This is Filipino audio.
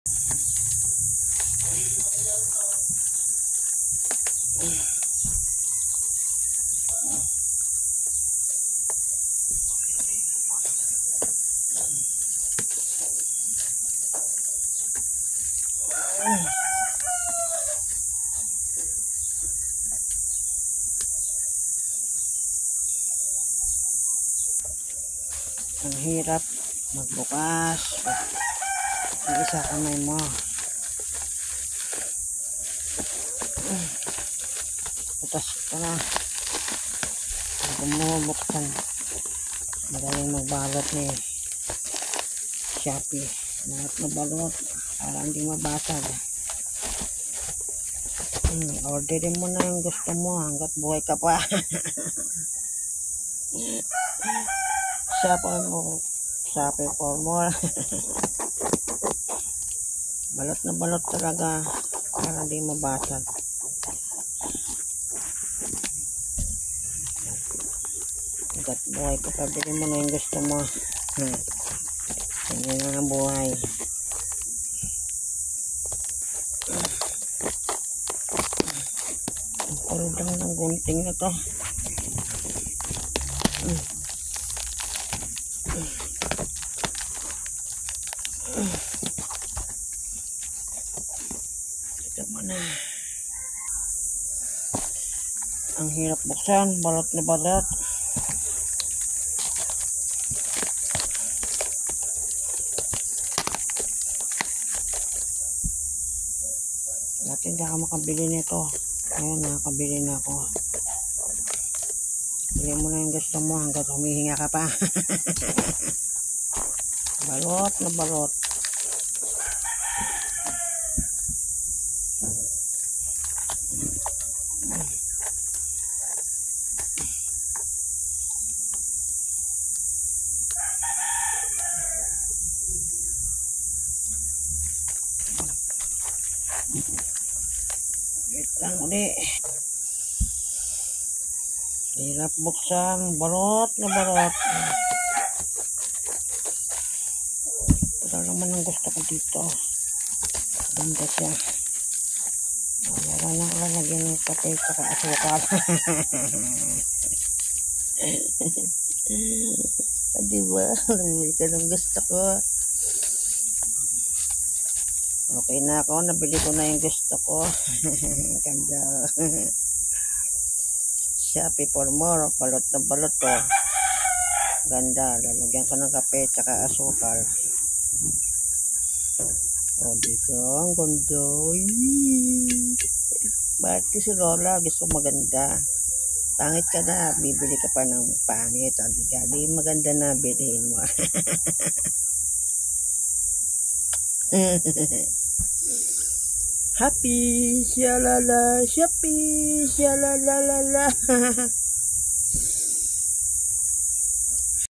Ang hirap magbukas ng isa kamay mo. Butas ka na. Kung bumubuksan, magaling magbalot ni Shopee. Lahat na balot para hindi mabasag. Orderin mo na yung gusto mo hanggat buhay ka pa. Shopee for more. Balot na balot talaga para hindi mabasag. Hanggat buhay ka pa, bilhin mo na yung gusto mo. Ganyan na ang buhay. Ang lang ng gunting na to. Ito mo na. Ang hirap buksan, balot na balot. Dati hindi ako makabili nito. Ngayon nakakabili na ako. Bili mo na yung gusto mo hanggat humihinga ka pa. Balot na balot. Wait lang ulit. Hirap buksan. Balot na balot. Ito naman ang gusto ko dito. Ganda siya. Wala na ako lalagyan ng kape at asukal. Diba? Nabili ka ng gusto ko. Okay na ako. Nabili ko na yung gusto ko. Ganda. Shopee for more. Balot na balot to. Ganda. Lalagyan ko ng kape at asukal. O dito. Ang ganda. Bakit si Lola gusto maganda? Pangit ka na. Bibili ka pa ng pangit. Di maganda na bilhin mo. Happy, shalala, Shopee, shalalalala.